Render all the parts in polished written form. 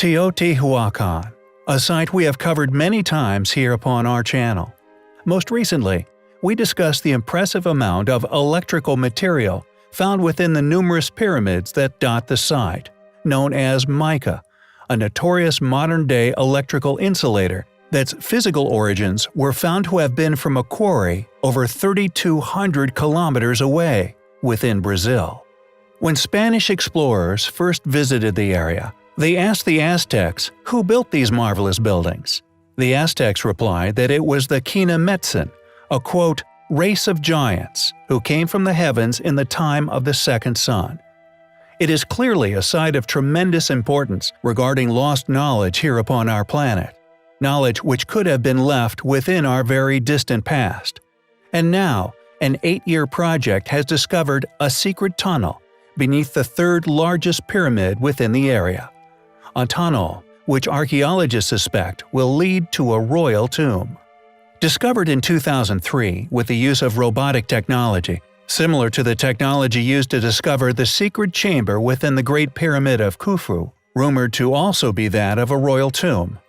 Teotihuacan, a site we have covered many times here upon our channel. Most recently, we discussed the impressive amount of electrical material found within the numerous pyramids that dot the site, known as mica, a notorious modern-day electrical insulator that's physical origins were found to have been from a quarry over 3,200 kilometers away, within Brazil. When Spanish explorers first visited the area, they asked the Aztecs who built these marvelous buildings. The Aztecs replied that it was the Quinametsin, a quote, race of giants who came from the heavens in the time of the second sun. It is clearly a site of tremendous importance regarding lost knowledge here upon our planet, knowledge which could have been left within our very distant past. And now, an 8-year project has discovered a secret tunnel beneath the third largest pyramid within the area. A tunnel which archaeologists suspect will lead to a royal tomb. Discovered in 2003 with the use of robotic technology, similar to the technology used to discover the secret chamber within the Great Pyramid of Khufu, rumored to also be that of a royal tomb.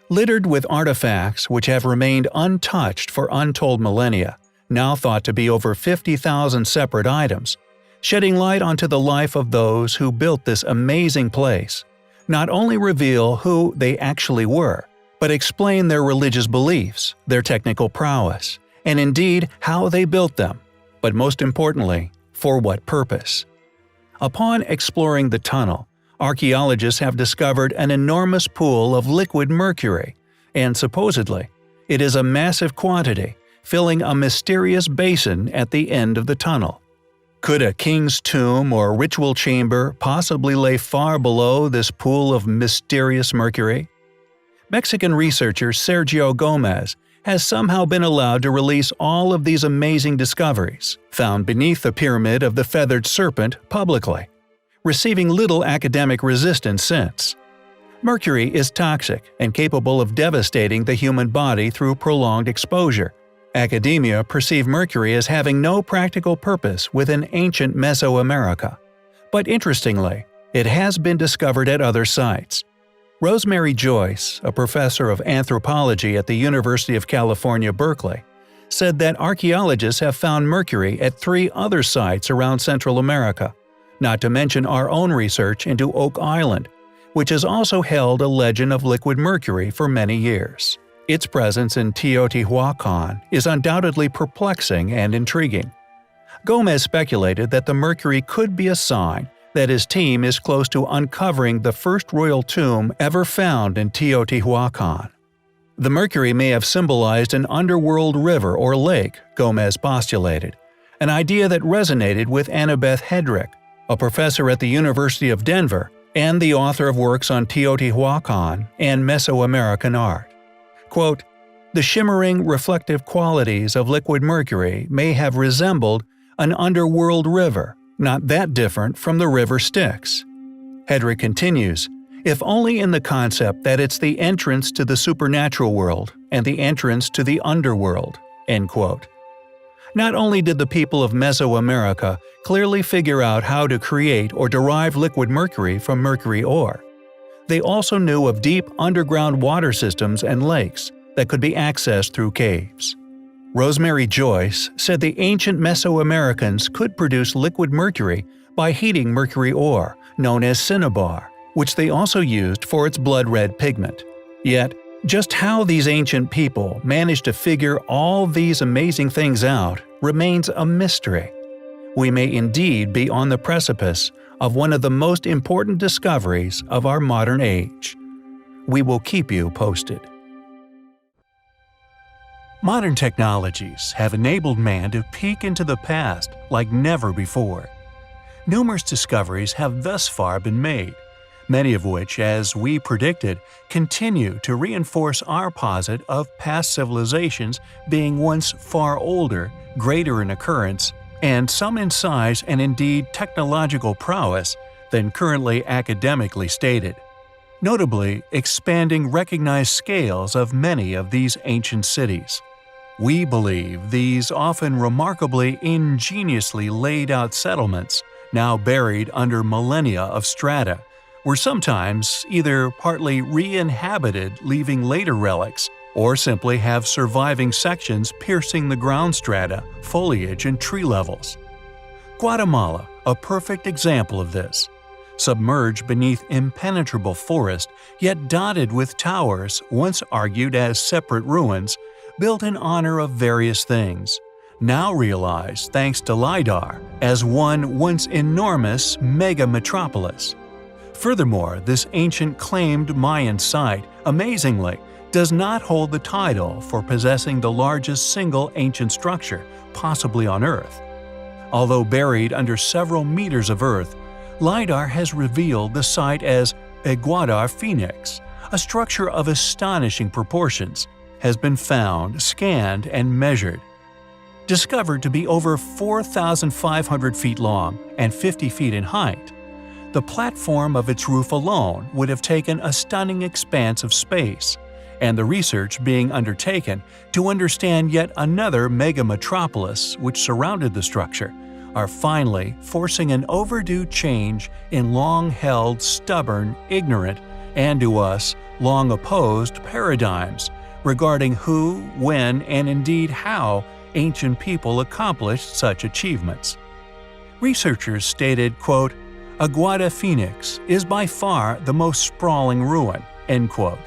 Littered with artifacts which have remained untouched for untold millennia, now thought to be over 50,000 separate items, shedding light onto the life of those who built this amazing place, not only reveal who they actually were, but explain their religious beliefs, their technical prowess, and indeed how they built them, but most importantly, for what purpose. Upon exploring the tunnel, archaeologists have discovered an enormous pool of liquid mercury, and supposedly, it is a massive quantity, filling a mysterious basin at the end of the tunnel. Could a king's tomb or ritual chamber possibly lay far below this pool of mysterious mercury? Mexican researcher Sergio Gomez has somehow been allowed to release all of these amazing discoveries, found beneath the Pyramid of the Feathered Serpent, publicly, receiving little academic resistance since. Mercury is toxic and capable of devastating the human body through prolonged exposure. Academia perceived mercury as having no practical purpose within ancient Mesoamerica. But interestingly, it has been discovered at other sites. Rosemary Joyce, a professor of anthropology at the University of California, Berkeley, said that archaeologists have found mercury at 3 other sites around Central America, not to mention our own research into Oak Island, which has also held a legend of liquid mercury for many years. Its presence in Teotihuacan is undoubtedly perplexing and intriguing. Gomez speculated that the mercury could be a sign that his team is close to uncovering the first royal tomb ever found in Teotihuacan. The mercury may have symbolized an underworld river or lake, Gomez postulated, an idea that resonated with Annabeth Hedrick, a professor at the University of Denver and the author of works on Teotihuacan and Mesoamerican art. Quote, "The shimmering, reflective qualities of liquid mercury may have resembled an underworld river, not that different from the river Styx." Hedrick continues, "If only in the concept that it's the entrance to the supernatural world and the entrance to the underworld." End quote. Not only did the people of Mesoamerica clearly figure out how to create or derive liquid mercury from mercury ore, they also knew of deep underground water systems and lakes that could be accessed through caves. Rosemary Joyce said the ancient Mesoamericans could produce liquid mercury by heating mercury ore, known as cinnabar, which they also used for its blood-red pigment. Yet, just how these ancient people managed to figure all these amazing things out remains a mystery. We may indeed be on the precipice of one of the most important discoveries of our modern age. We will keep you posted. Modern technologies have enabled man to peek into the past like never before. Numerous discoveries have thus far been made, many of which, as we predicted, continue to reinforce our posit of past civilizations being once far older, greater in occurrence, and some in size and indeed technological prowess than currently academically stated, notably expanding recognized scales of many of these ancient cities. We believe these often remarkably ingeniously laid out settlements, now buried under millennia of strata, were sometimes either partly re-inhabited, leaving later relics, or simply have surviving sections piercing the ground strata, foliage, and tree levels. Guatemala, a perfect example of this. Submerged beneath impenetrable forest, yet dotted with towers once argued as separate ruins, built in honor of various things, now realized thanks to LiDAR as one once enormous mega-metropolis. Furthermore, this ancient claimed Mayan site, amazingly, does not hold the title for possessing the largest single ancient structure, possibly on Earth. Although buried under several meters of earth, LiDAR has revealed the site as Aguada Phoenix, a structure of astonishing proportions, has been found, scanned, and measured. Discovered to be over 4,500 feet long and 50 feet in height, the platform of its roof alone would have taken a stunning expanse of space, and the research being undertaken to understand yet another mega-metropolis which surrounded the structure are finally forcing an overdue change in long-held, stubborn, ignorant, and to us, long opposed paradigms regarding who, when, and indeed how ancient people accomplished such achievements. Researchers stated, quote, "Aguada Phoenix is by far the most sprawling ruin," end quote.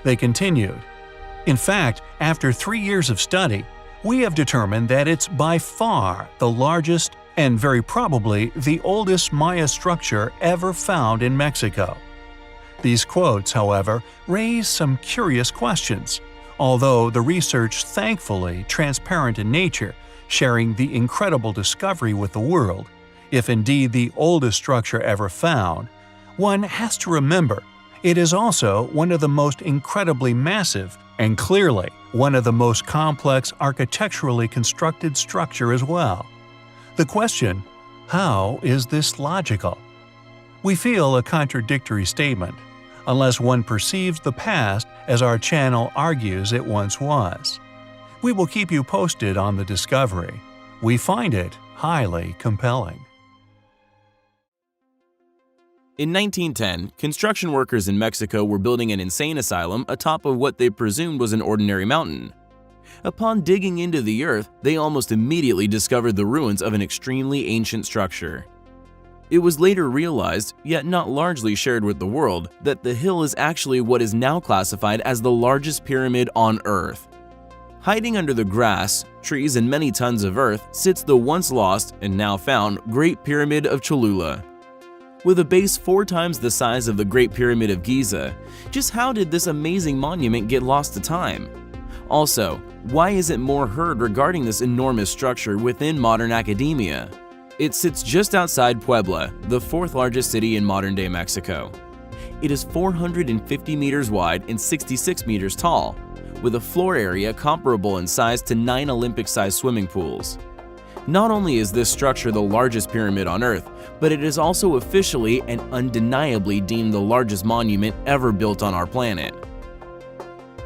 They continued, "In fact, after 3 years of study, we have determined that it's by far the largest and very probably the oldest Maya structure ever found in Mexico." These quotes, however, raise some curious questions, although the research thankfully transparent in nature, sharing the incredible discovery with the world. If indeed the oldest structure ever found, one has to remember it is also one of the most incredibly massive and clearly one of the most complex architecturally constructed structure as well. The question, how is this logical? We feel a contradictory statement, unless one perceives the past as our channel argues it once was. We will keep you posted on the discovery. We find it highly compelling. In 1910, construction workers in Mexico were building an insane asylum atop of what they presumed was an ordinary mountain. Upon digging into the earth, they almost immediately discovered the ruins of an extremely ancient structure. It was later realized, yet not largely shared with the world, that the hill is actually what is now classified as the largest pyramid on Earth. Hiding under the grass, trees, and many tons of earth sits the once lost and now found Great Pyramid of Cholula. With a base 4 times the size of the Great Pyramid of Giza, just how did this amazing monument get lost to time? Also, why isn't more heard regarding this enormous structure within modern academia? It sits just outside Puebla, the 4th largest city in modern-day Mexico. It is 450 meters wide and 66 meters tall, with a floor area comparable in size to 9 Olympic-sized swimming pools. Not only is this structure the largest pyramid on Earth, but it is also officially and undeniably deemed the largest monument ever built on our planet.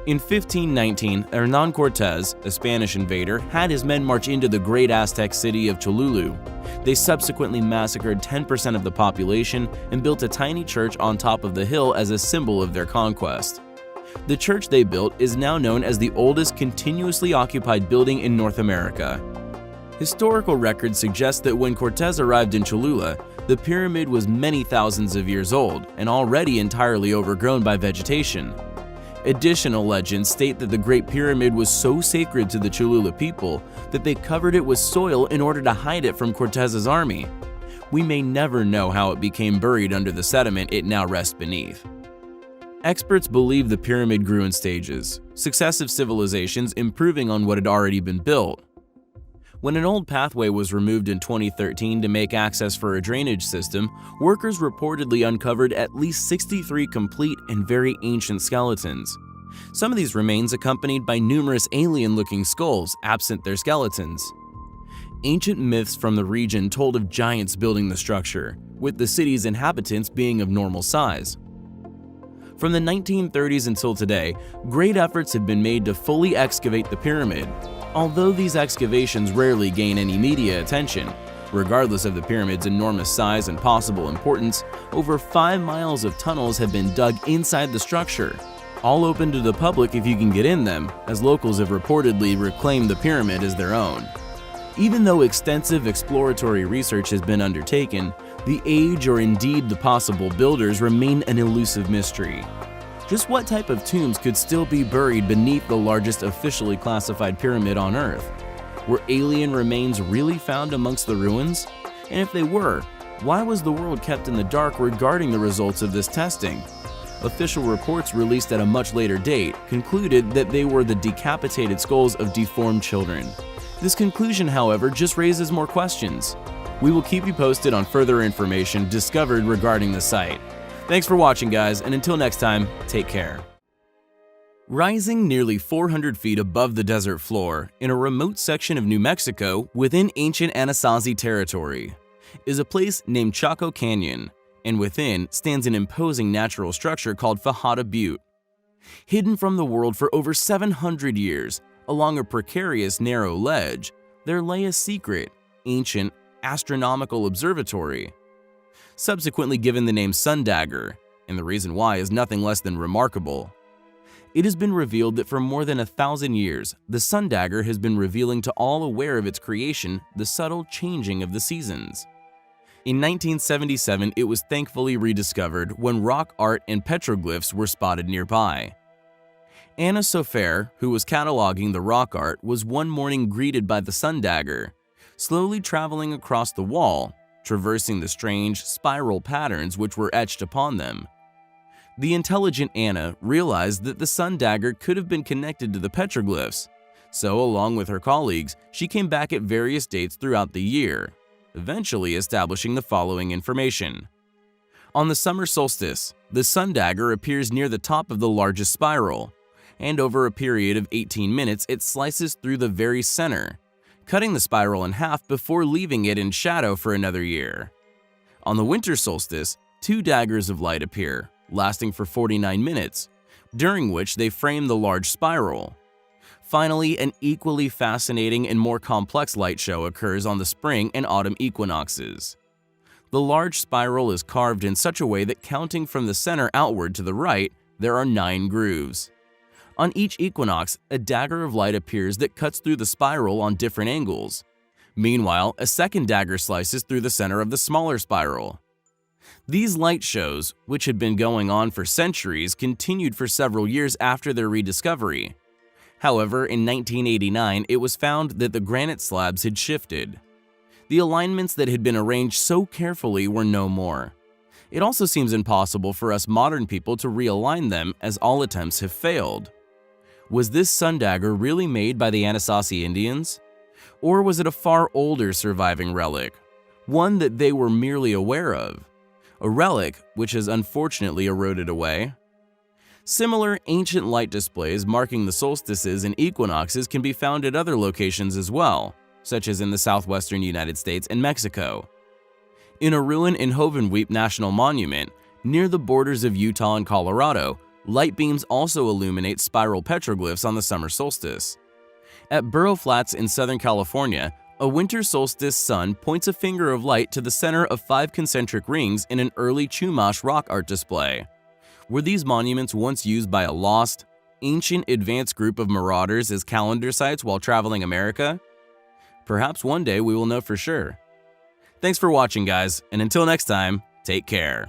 In 1519, Hernán Cortés, a Spanish invader, had his men march into the great Aztec city of Cholula. They subsequently massacred 10% of the population and built a tiny church on top of the hill as a symbol of their conquest. The church they built is now known as the oldest continuously occupied building in North America. Historical records suggest that when Cortés arrived in Cholula, the pyramid was many thousands of years old and already entirely overgrown by vegetation. Additional legends state that the Great Pyramid was so sacred to the Cholula people that they covered it with soil in order to hide it from Cortés's army. We may never know how it became buried under the sediment it now rests beneath. Experts believe the pyramid grew in stages, successive civilizations improving on what had already been built. When an old pathway was removed in 2013 to make access for a drainage system, workers reportedly uncovered at least 63 complete and very ancient skeletons. Some of these remains accompanied by numerous alien-looking skulls absent their skeletons. Ancient myths from the region told of giants building the structure, with the city's inhabitants being of normal size. From the 1930s until today, great efforts have been made to fully excavate the pyramid. Although these excavations rarely gain any media attention, Regardless of the pyramid's enormous size and possible importance, over 5 miles of tunnels have been dug inside the structure, all open to the public if you can get in them, as locals have reportedly reclaimed the pyramid as their own. Even though extensive exploratory research has been undertaken, the age or indeed the possible builders remain an elusive mystery. Just what type of tombs could still be buried beneath the largest officially classified pyramid on Earth? Were alien remains really found amongst the ruins? And if they were, why was the world kept in the dark regarding the results of this testing? Official reports released at a much later date concluded that they were the decapitated skulls of deformed children. This conclusion, however, just raises more questions. We will keep you posted on further information discovered regarding the site. Thanks for watching, guys, and until next time, take care. Rising nearly 400 feet above the desert floor in a remote section of New Mexico within ancient Anasazi territory is a place named Chaco Canyon, and within stands an imposing natural structure called Fajada Butte. Hidden from the world for over 700 years, along a precarious narrow ledge, there lay a secret, ancient, astronomical observatory. Subsequently given the name Sundagger, and the reason why is nothing less than remarkable. It has been revealed that for more than 1,000 years, the Sundagger has been revealing to all aware of its creation the subtle changing of the seasons. In 1977, it was thankfully rediscovered when rock art and petroglyphs were spotted nearby. Anna Sofer, who was cataloging the rock art, was one morning greeted by the Sundagger, slowly traveling across the wall, traversing the strange spiral patterns which were etched upon them. The intelligent Anna realized that the Sundagger could have been connected to the petroglyphs, so along with her colleagues, she came back at various dates throughout the year, eventually establishing the following information. On the summer solstice, the Sundagger appears near the top of the largest spiral, and over a period of 18 minutes it slices through the very center, cutting the spiral in half before leaving it in shadow for another year. On the winter solstice, 2 daggers of light appear, lasting for 49 minutes, during which they frame the large spiral. Finally, an equally fascinating and more complex light show occurs on the spring and autumn equinoxes. The large spiral is carved in such a way that counting from the center outward to the right, there are 9 grooves. On each equinox, a dagger of light appears that cuts through the spiral on different angles. Meanwhile, a second dagger slices through the center of the smaller spiral. These light shows, which had been going on for centuries, continued for several years after their rediscovery. However, in 1989, it was found that the granite slabs had shifted. The alignments that had been arranged so carefully were no more. It also seems impossible for us modern people to realign them, as all attempts have failed. Was this Sundagger really made by the Anasazi Indians? Or was it a far older surviving relic, one that they were merely aware of? A relic which has unfortunately eroded away? Similar ancient light displays marking the solstices and equinoxes can be found at other locations as well, such as in the southwestern United States and Mexico. In a ruin in Hovenweep National Monument, near the borders of Utah and Colorado, light beams also illuminate spiral petroglyphs on the summer solstice. At Burro Flats in Southern California, a winter solstice sun points a finger of light to the center of 5 concentric rings in an early Chumash rock art display. Were these monuments once used by a lost, ancient advanced group of marauders as calendar sites while traveling America? Perhaps one day we will know for sure. Thanks for watching, guys, and until next time, take care.